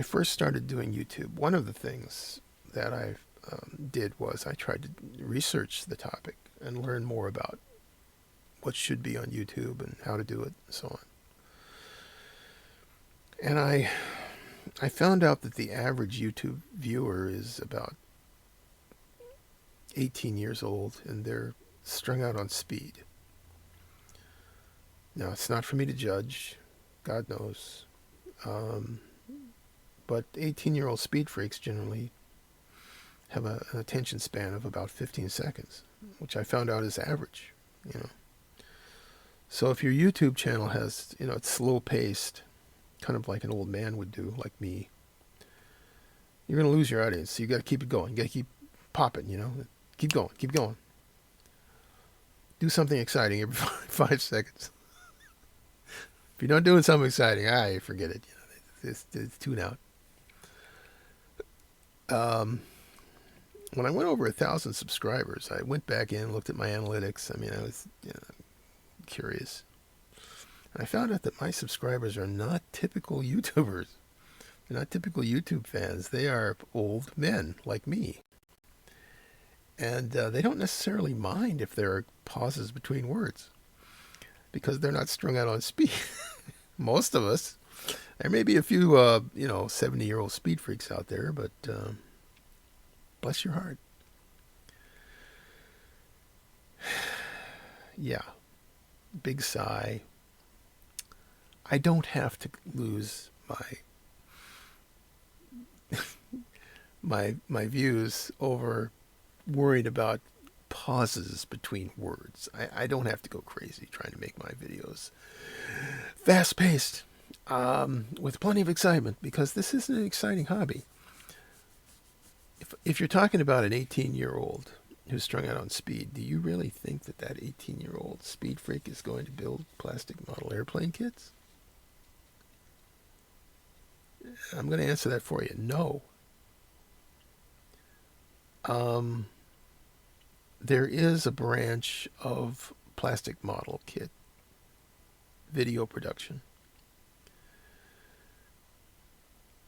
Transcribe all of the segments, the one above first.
I first started doing YouTube, one of the things that I did was I tried to research the topic and learn more about what should be on YouTube and how to do it and so on. And I found out that the average YouTube viewer is about 18 years old and they're strung out on speed. Now, it's not for me to judge, God knows. But 18-year-old speed freaks generally have an attention span of about 15 seconds, which I found out is average, you know. So if your YouTube channel has, it's slow-paced, kind of like an old man would do, like me, you're going to lose your audience. So you got to keep it going. You got to keep popping, Keep going, keep going. Do something exciting every 5 seconds. If you're not doing something exciting, forget it. It's tune out. When I went over 1,000 subscribers, I went back in, looked at my analytics. I was curious. And I found out that my subscribers are not typical YouTubers. They're not typical YouTube fans. They are old men like me. And they don't necessarily mind if there are pauses between words because they're not strung out on speed. Most of us. There may be a few, 70-year-old speed freaks out there, but bless your heart. Yeah. Big sigh. I don't have to lose my views over worried about pauses between words. I don't have to go crazy trying to make my videos fast-paced with plenty of excitement, because this is an exciting hobby. If you're talking about an 18-year-old who's strung out on speed, do you really think that 18-year-old speed freak is going to build plastic model airplane kits? I'm going to answer that for you. No. There is a branch of plastic model kit video production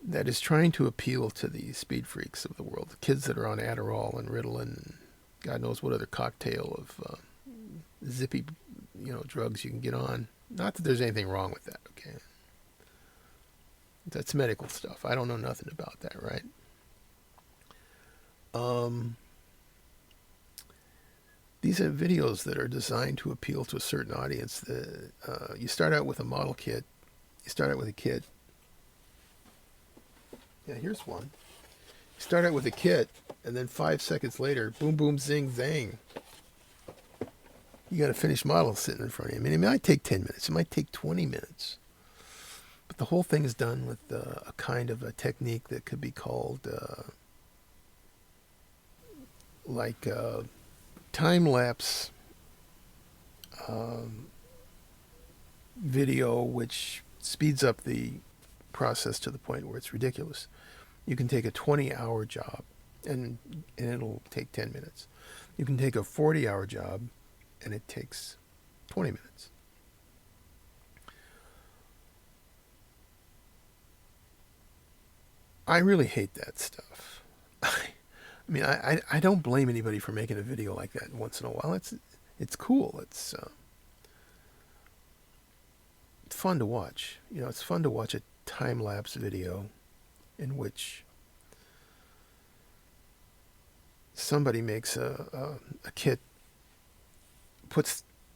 that is trying to appeal to the speed freaks of the world, the kids that are on Adderall and Ritalin and God knows what other cocktail of zippy, drugs you can get on. Not that there's anything wrong with that, okay? That's medical stuff. I don't know nothing about that, right? These are videos that are designed to appeal to a certain audience. You start out with a model kit. You start out with a kit. Yeah, here's one. You start out with a kit, and then 5 seconds later, boom, boom, zing, zang. You got a finished model sitting in front of you. It might take 10 minutes. It might take 20 minutes. But the whole thing is done with a kind of a technique that could be called time-lapse video, which speeds up the process to the point where it's ridiculous. You can take a 20-hour job and it'll take 10 minutes. You can take a 40-hour job and it takes 20 minutes. I really hate that stuff. I don't blame anybody for making a video like that once in a while. It's cool. It's fun to watch. It's fun to watch a time-lapse video in which somebody makes a kit,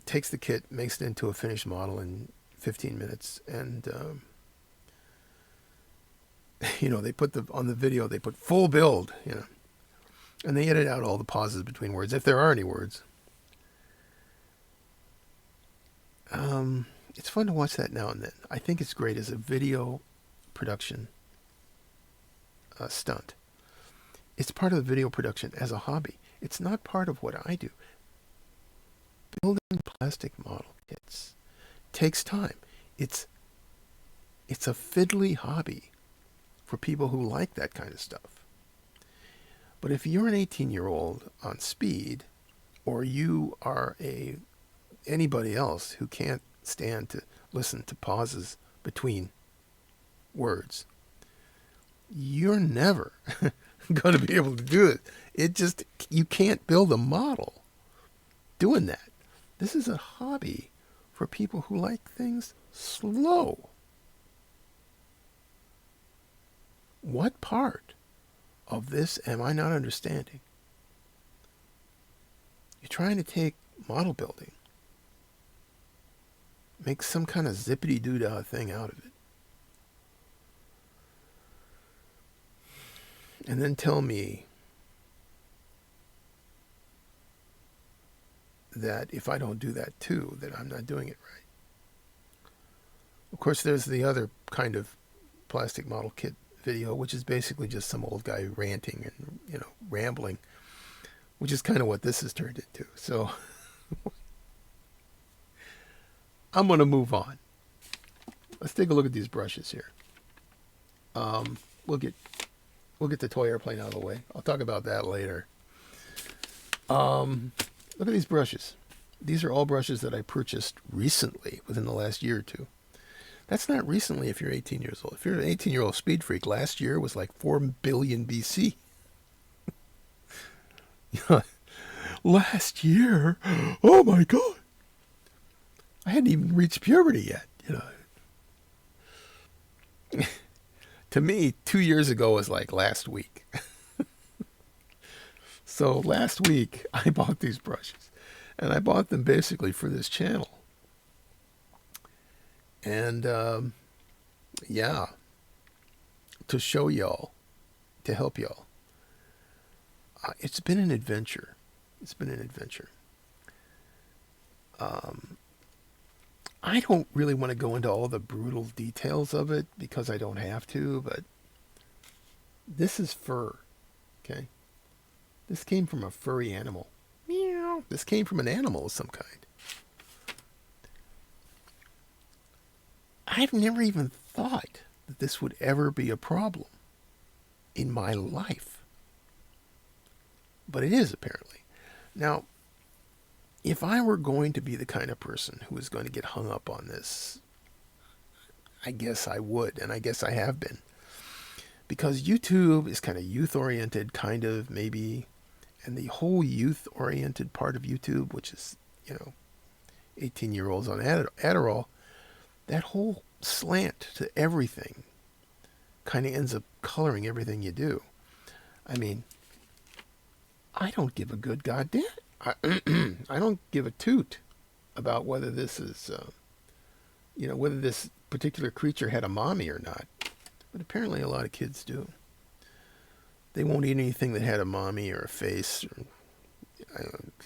takes the kit, makes it into a finished model in 15 minutes, and they put on the video, they put full build, and they edit out all the pauses between words, if there are any words. It's fun to watch that now and then. I think it's great as a video production stunt. It's part of the video production as a hobby. It's not part of what I do. Building plastic model kits takes time. It's a fiddly hobby for people who like that kind of stuff. But if you're an 18-year-old on speed, or you are anybody else who can't stand to listen to pauses between words, you're never going to be able to do it. It just, you can't build a model doing that. This is a hobby for people who like things slow. What part of this am I not understanding? You're trying to take model building, make some kind of zippity doo dah thing out of it, and then tell me that if I don't do that too, that I'm not doing it right. Of course, there's the other kind of plastic model kit video, which is basically just some old guy ranting and, rambling, which is kind of what this has turned into. So I'm going to move on. Let's take a look at these brushes here. We'll get the toy airplane out of the way. I'll talk about that later. Look at these brushes. These are all brushes that I purchased recently, within the last year or two. That's not recently if you're 18 years old. If you're an 18-year-old speed freak, last year was like 4 billion BC. Last year? Oh my God. I hadn't even reached puberty yet, To me, 2 years ago was like last week. So last week, I bought these brushes. And I bought them basically for this channel. And, to show y'all, to help y'all. It's been an adventure. It's been an adventure. I don't really want to go into all the brutal details of it because I don't have to, but this is fur, okay? This came from a furry animal. Meow. This came from an animal of some kind. I've never even thought that this would ever be a problem in my life. But it is, apparently. Now, if I were going to be the kind of person who was going to get hung up on this, I guess I would, and I guess I have been. Because YouTube is kind of youth-oriented, kind of, maybe, and the whole youth-oriented part of YouTube, which is, 18-year-olds on Adderall, that whole slant to everything kind of ends up coloring everything you do. I mean, I don't give a good goddamn. I don't give a toot about whether this is, whether this particular creature had a mommy or not. But apparently a lot of kids do. They won't eat anything that had a mommy or a face.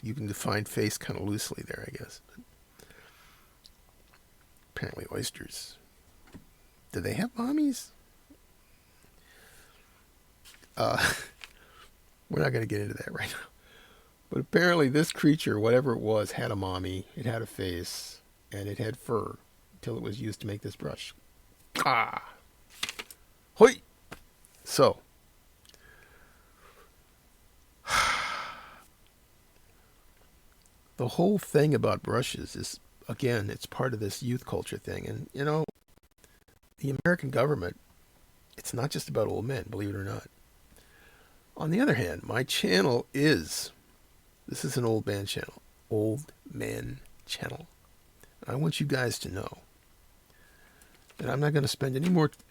You can define face kind of loosely there, I guess. But apparently oysters. Do they have mommies? We're not going to get into that right now. But apparently this creature, whatever it was, had a mommy, it had a face, and it had fur until it was used to make this brush. Ah! Hoi! So, the whole thing about brushes is, again, it's part of this youth culture thing. And, the American government, it's not just about old men, believe it or not. On the other hand, my channel is, this is an old man channel. Old man channel. I want you guys to know that I'm not going to spend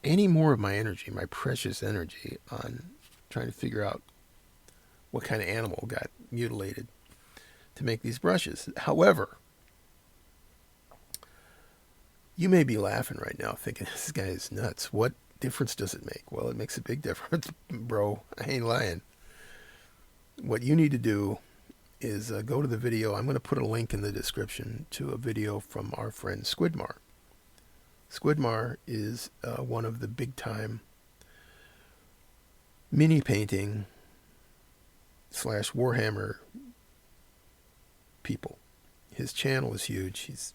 any more of my energy, my precious energy, on trying to figure out what kind of animal got mutilated to make these brushes. However, you may be laughing right now thinking, this guy is nuts. What difference does it make? Well, it makes a big difference, bro. I ain't lying. What you need to do is go to the video. I'm going to put a link in the description to a video from our friend Squidmar. Squidmar is one of the big-time mini painting / Warhammer people. His channel is huge. He's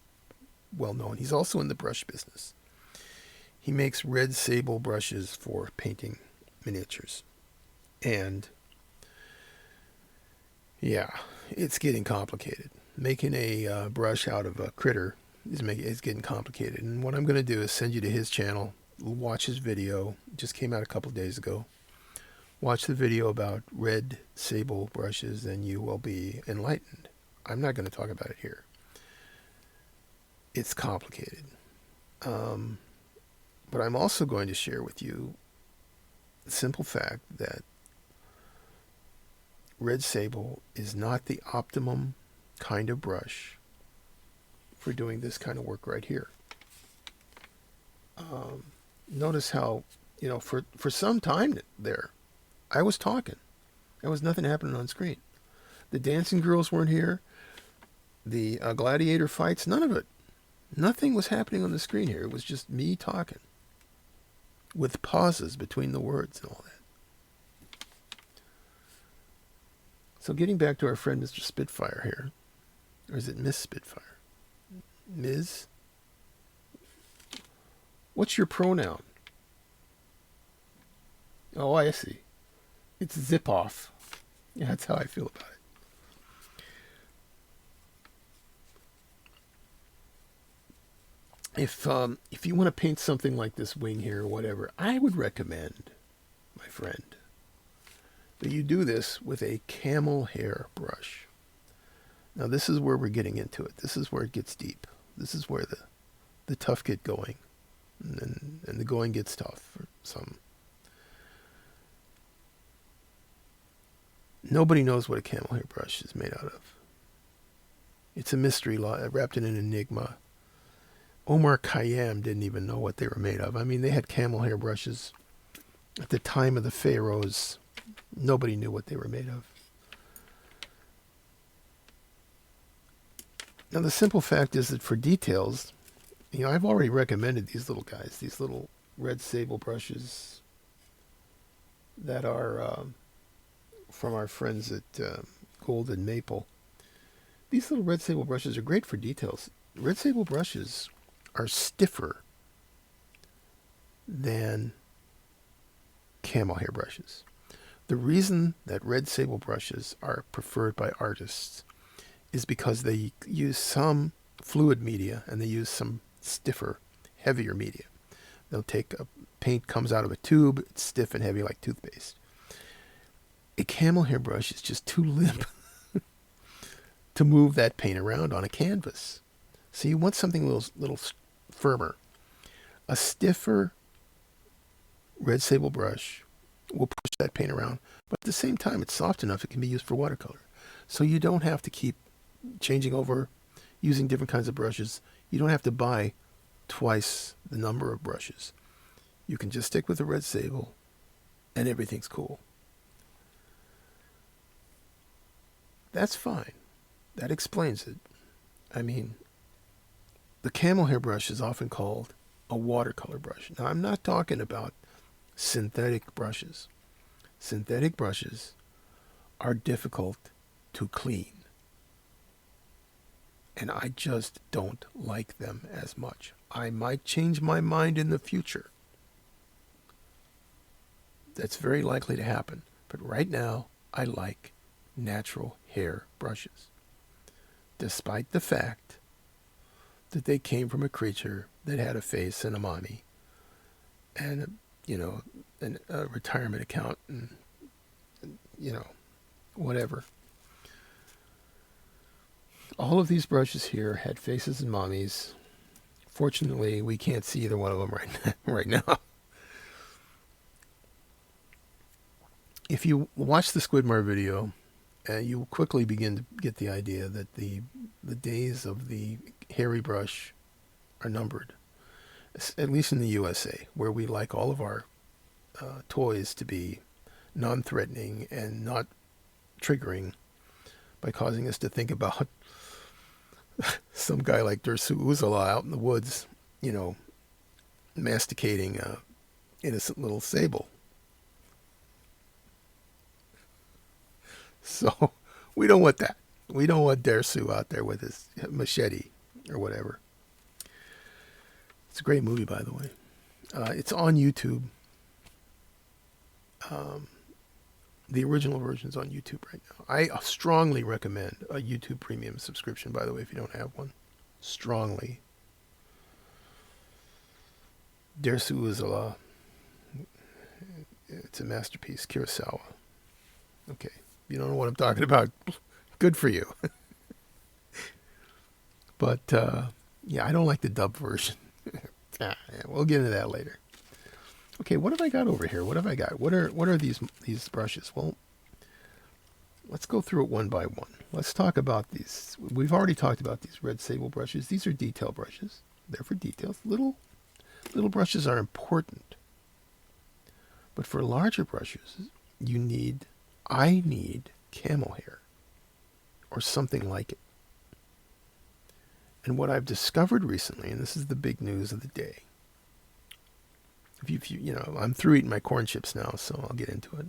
well known. He's also in the brush business. He makes red sable brushes for painting miniatures. And yeah, it's getting complicated. Making a brush out of a critter is getting complicated. And what I'm going to do is send you to his channel. watch his video. It just came out a couple of days ago. Watch the video about red sable brushes and you will be enlightened. I'm not going to talk about it here. It's complicated. But I'm also going to share with you the simple fact that red sable is not the optimum kind of brush for doing this kind of work right here. Notice how, for some time there, I was talking. There was nothing happening on screen. The dancing girls weren't here. The gladiator fights, none of it. Nothing was happening on the screen here. It was just me talking with pauses between the words and all that. So getting back to our friend Mr. Spitfire here, or is it Miss Spitfire? Ms.? What's your pronoun? Oh, I see. It's zip off. Yeah, that's how I feel about it. If you want to paint something like this wing here or whatever, I would recommend, my friend, that you do this with a camel hair brush. Now this is where we're getting into it. This is where it gets deep. This is where the tough get going. And the going gets tough for some. Nobody knows what a camel hair brush is made out of. It's a mystery wrapped in an enigma. Omar Khayyam didn't even know what they were made of. I mean, they had camel hair brushes at the time of the pharaohs. Nobody knew what they were made of. Now, the simple fact is that for details, I've already recommended these little guys, these little red sable brushes that are from our friends at Golden Maple. These little red sable brushes are great for details. Red sable brushes are stiffer than camel hair brushes. The reason that red sable brushes are preferred by artists is because they use some fluid media and they use some stiffer, heavier media. They'll take a paint comes out of a tube, it's stiff and heavy like toothpaste. A camel hair brush is just too limp to move that paint around on a canvas. So you want something a little firmer. A stiffer red sable brush will push that paint around, but at the same time it's soft enough it can be used for watercolor. So you don't have to keep changing over, using different kinds of brushes. You don't have to buy twice the number of brushes. You can just stick with the red sable and everything's cool. That's fine. That explains it. I mean, the camel hair brush is often called a watercolor brush. Now, I'm not talking about synthetic brushes. Synthetic brushes are difficult to clean. And I just don't like them as much. I might change my mind in the future. That's very likely to happen. But right now, I like natural hair brushes. Despite the fact that they came from a creature that had a face and a mommy and, a retirement account and, whatever. All of these brushes here had faces and mommies. Fortunately, we can't see either one of them right now. If you watch the Squidmar video, you quickly begin to get the idea that the days of the hairy brush are numbered, at least in the USA, where we like all of our toys to be non-threatening and not triggering by causing us to think about some guy like Dersu Uzala out in the woods, masticating an innocent little sable. So we don't want that. We don't want Dersu out there with his machete or whatever. It's a great movie, by the way. It's on YouTube. The original version is on YouTube right now. I strongly recommend a YouTube Premium subscription, by the way, if you don't have one. Strongly. Dersu is it's a masterpiece. Kurosawa. Okay. You don't know what I'm talking about. Good for you. But, yeah, I don't like the dub version. Yeah, we'll get into that later. Okay, what have I got over here? What have I got? What are these brushes? Well, let's go through it one by one. Let's talk about these. We've already talked about these red sable brushes. These are detail brushes. They're for details. Little brushes are important. But for larger brushes, I need camel hair or something like it. And what I've discovered recently, and this is the big news of the day. If you know, I'm through eating my corn chips now, so I'll get into it.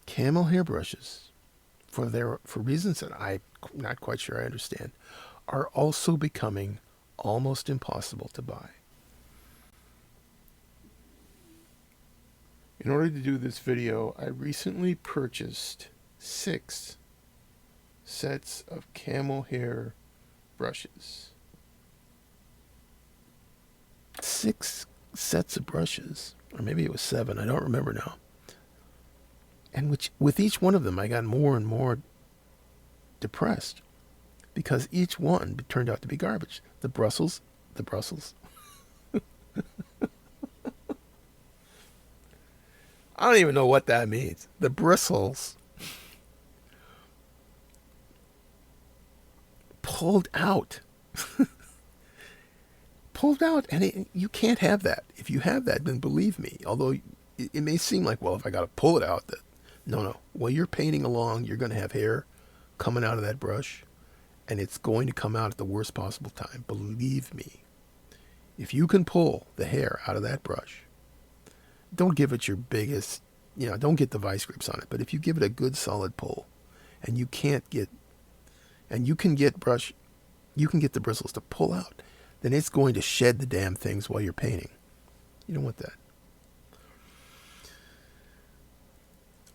Camel hair brushes, for reasons that I'm not quite sure I understand, are also becoming almost impossible to buy. In order to do this video, I recently purchased 6 sets of camel hair brushes. 6 sets of brushes, or maybe it was 7, I don't remember now. And with each one of them, I got more and more depressed because each one turned out to be garbage. The Brussels. I don't even know what that means. The bristles pulled out. Pulled out, and you can't have that. If you have that, then believe me, although it may seem like, well, if I got to pull it out, no. While you're painting along, you're going to have hair coming out of that brush, and it's going to come out at the worst possible time. Believe me. If you can pull the hair out of that brush, don't give it your biggest, don't get the vice grips on it, but if you give it a good solid pull, and you can get the bristles to pull out, then it's going to shed the damn things while you're painting. You don't want that.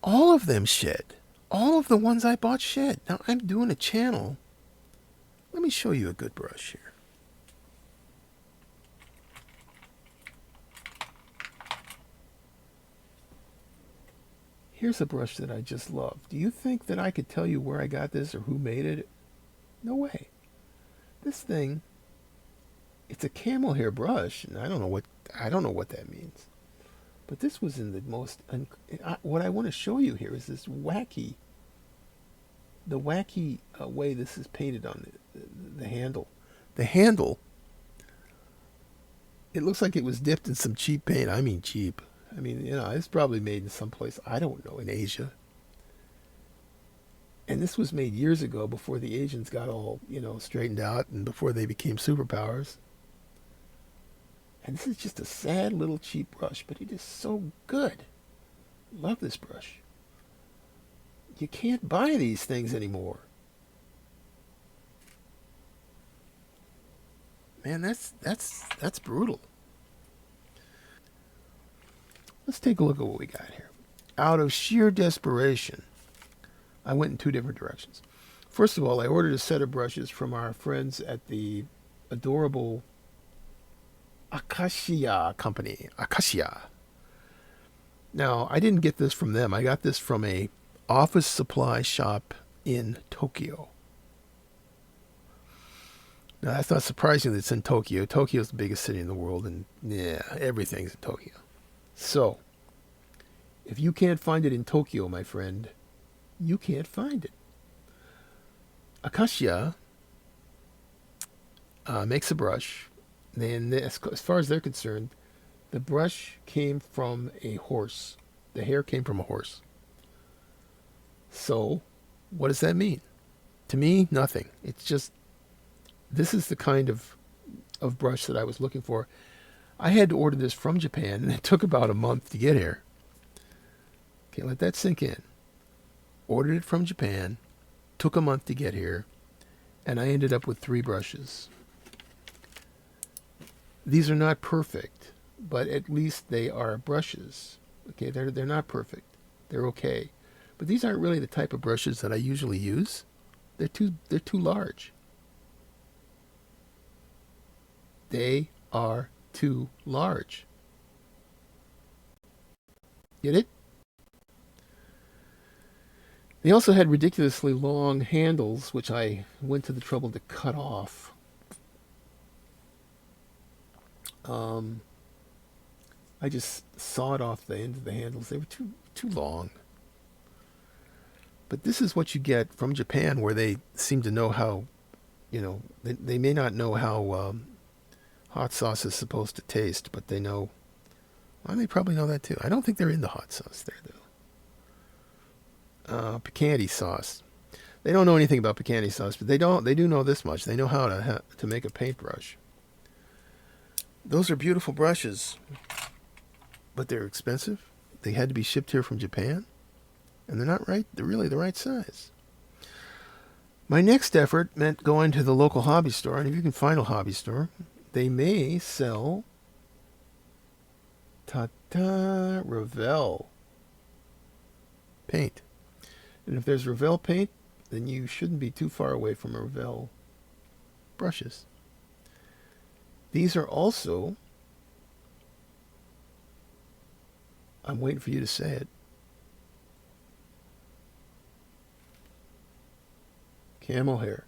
All of them shed. All of the ones I bought shed. Now, I'm doing a channel. Let me show you a good brush here. Here's a brush that I just love. Do you think that I could tell you where I got this or who made it? No way. This thing, it's a camel hair brush, and I don't know what that means. But this was in the most. What I want to show you here is this wacky way this is painted on the handle. The handle, it looks like it was dipped in some cheap paint. I mean cheap. I mean, it's probably made in some place, I don't know, in Asia. And this was made years ago before the Asians got all, straightened out and before they became superpowers. And this is just a sad little cheap brush, but it is so good. Love this brush. You can't buy these things anymore. Man, that's brutal. Let's take a look at what we got here. Out of sheer desperation, I went in 2 different directions. First of all, I ordered a set of brushes from our friends at the adorable Acacia company. Acacia. Now, I didn't get this from them. I got this from a office supply shop in Tokyo. Now, that's not surprising that it's in Tokyo. Tokyo's the biggest city in the world, and yeah, everything's in Tokyo. So, if you can't find it in Tokyo, my friend, you can't find it. Acacia makes a brush. And as far as they're concerned, the brush came from a horse. The hair came from a horse. So, what does that mean? To me, nothing. It's just, this is the kind of brush that I was looking for. I had to order this from Japan, and it took about a month to get here. Okay, let that sink in. Ordered it from Japan, took a month to get here, and I ended up with 3 brushes. These are not perfect, but at least they are brushes. Okay, they're not perfect. They're okay. But these aren't really the type of brushes that I usually use. They're too large. They are too large. Get it? They also had ridiculously long handles, which I went to the trouble to cut off. Um, I just sawed off the end of the handles. They were too long. But this is what you get from Japan, where they seem to know how, they may not know how hot sauce is supposed to taste, but they know. Well, they probably know that too. I don't think they're into hot sauce there, though. Picante sauce. They don't know anything about picante sauce, but they do know this much. They know how to make a paintbrush. Those are beautiful brushes, but they're expensive. They had to be shipped here from Japan, and they're not right. They're really the right size. My next effort meant going to the local hobby store, and if you can find a hobby store, they may sell Revell paint. And if there's Revell paint, then you shouldn't be too far away from Revell brushes. These are also, I'm waiting for you to say it, camel hair.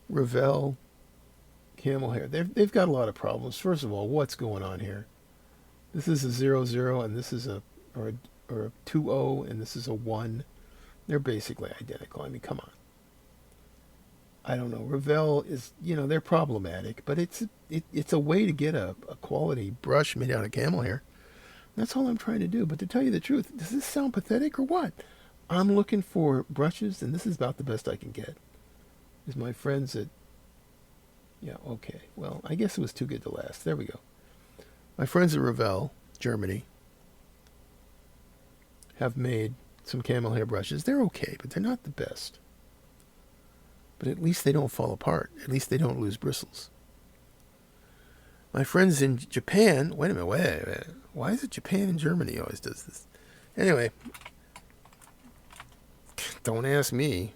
Revell camel hair. They've got a lot of problems. First of all, what's going on here? This is a 00 and this is a 2-0 and this is a 1. They're basically identical. I mean, come on. I don't know. Revell is, they're problematic, but it's a way to get a quality brush made out of camel hair. That's all I'm trying to do. But to tell you the truth, does this sound pathetic or what? I'm looking for brushes, and this is about the best I can get. Is my friends at... Yeah, okay. Well, I guess it was too good to last. There we go. My friends at Revell, Germany, have made some camel hair brushes. They're okay, but they're not the best. But at least they don't fall apart. At least they don't lose bristles. My friends in Japan... Wait a minute, wait. Why is it Japan and Germany always does this? Anyway, don't ask me.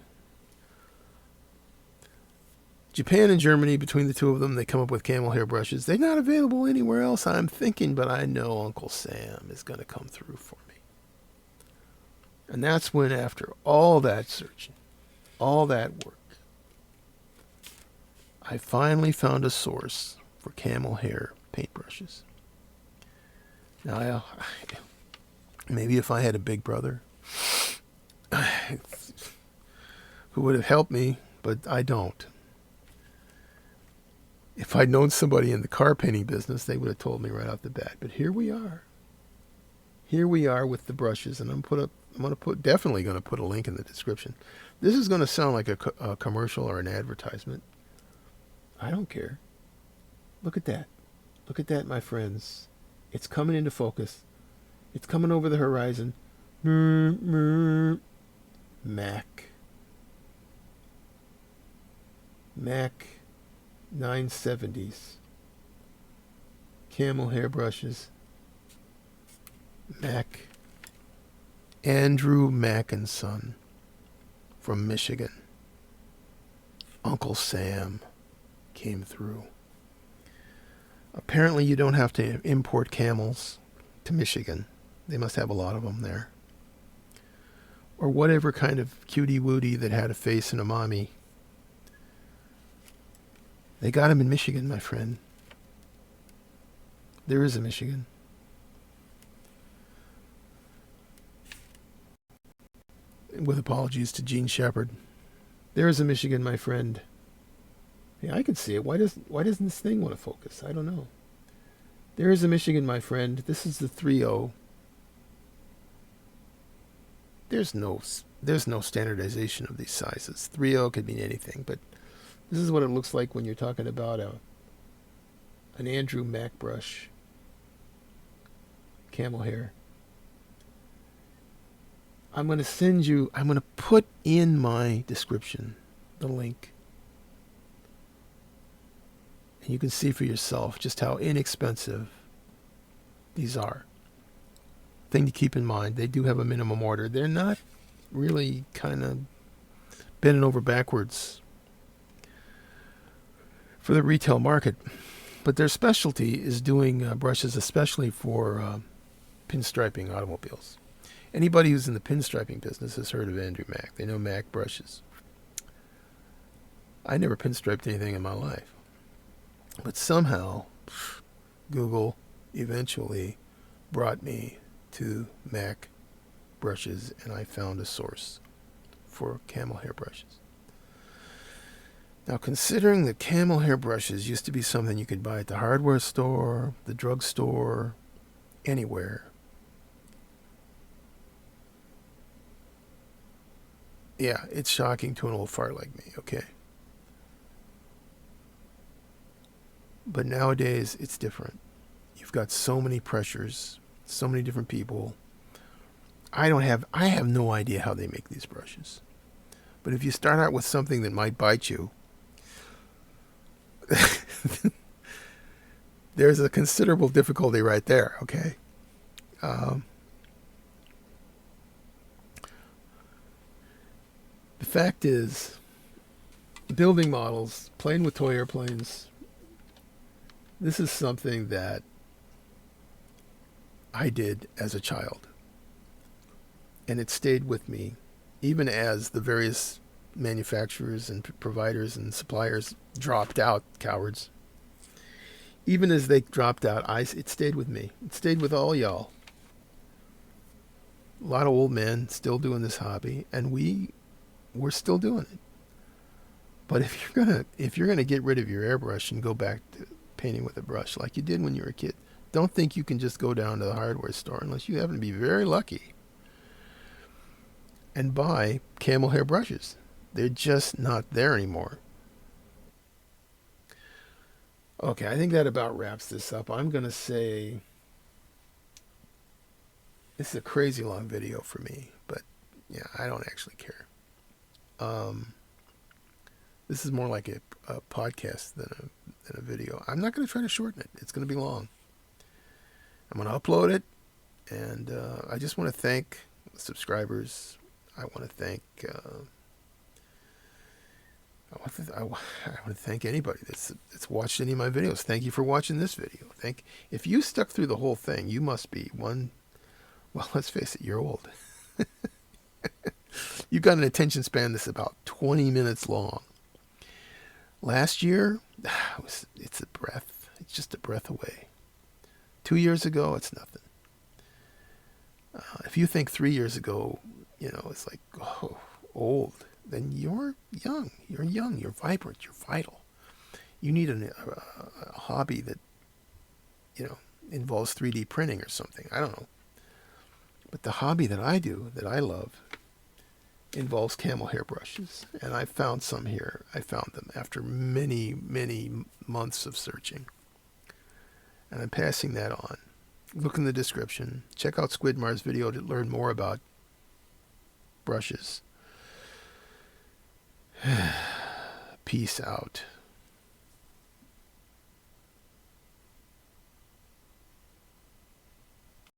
Japan and Germany, between the two of them, they come up with camel hair brushes. They're not available anywhere else, I'm thinking, but I know Uncle Sam is going to come through for me. And that's when, after all that searching, all that work, I finally found a source for camel hair paintbrushes. Now, maybe if I had a big brother who would have helped me, but I don't. If I'd known somebody in the car painting business, they would have told me right off the bat. But here we are. Here we are with the brushes, and definitely going to put a link in the description. This is going to sound like a commercial or an advertisement. I don't care. Look at that. Look at that, my friends. It's coming into focus. It's coming over the horizon. Mack 970s. Camel hair brushes. Andrew Mack and Son from Michigan. Uncle Sam came through. Apparently you don't have to import camels to Michigan. They must have a lot of them there. Or whatever kind of cutie wootie that had a face and a mommy. They got him in Michigan, my friend. There is a Michigan. With apologies to Gene Shepard. There is a Michigan, my friend. Yeah, I can see it. Why doesn't this thing want to focus? I don't know. There is a Michigan, my friend. This is the 3-0. There's no standardization of these sizes. 3-0 could mean anything, but this is what it looks like when you're talking about an Andrew Mack brush. Camel hair. I'm going to put in my description the link. And you can see for yourself just how inexpensive these are. Thing to keep in mind, they do have a minimum order. They're not really kind of bending over backwards for the retail market. But their specialty is doing brushes especially for pinstriping automobiles. Anybody who's in the pinstriping business has heard of Andrew Mack. They know Mack Brushes. I never pinstriped anything in my life. But somehow, Google eventually brought me to Mack Brushes, and I found a source for camel hair brushes. Now, considering that camel hair brushes used to be something you could buy at the hardware store, the drugstore, anywhere, yeah, it's shocking to an old fart like me, okay? But nowadays, it's different. You've got so many pressures, so many different people. I have no idea how they make these brushes. But if you start out with something that might bite you, there's a considerable difficulty right there, okay? The fact is, building models, playing with toy airplanes, this is something that I did as a child. And it stayed with me, even as the various manufacturers and providers and suppliers dropped out, cowards. Even as they dropped out, it stayed with me. It stayed with all y'all. A lot of old men still doing this hobby, and we're still doing it. But if you're gonna get rid of your airbrush and go back to painting with a brush like you did when you were a kid, don't think you can just go down to the hardware store unless you happen to be very lucky and buy camel hair brushes. They're just not there anymore. Okay, I think that about wraps this up. I'm going to say this is a crazy long video for me, but yeah, I don't actually care. This is more like a podcast than a video. I'm not going to try to shorten it. It's going to be long. I'm going to upload it, and I just want to thank subscribers. I want to thank I want to thank anybody that's watched any of my videos. Thank you for watching this video. If you stuck through the whole thing, you must be one. Well, let's face it, you're old. You've got an attention span that's about 20 minutes long. Last year, it's a breath. It's just a breath away. 2 years ago, it's nothing. If you think 3 years ago, it's like, oh, old, then you're young. You're young. You're vibrant. You're vital. You need a hobby that, involves 3D printing or something. I don't know. But the hobby that I do, that I love, involves camel hair brushes. And I found some here. I found them after many, many months of searching. And I'm passing that on. Look in the description. Check out Squidmar's video to learn more about brushes. Peace out.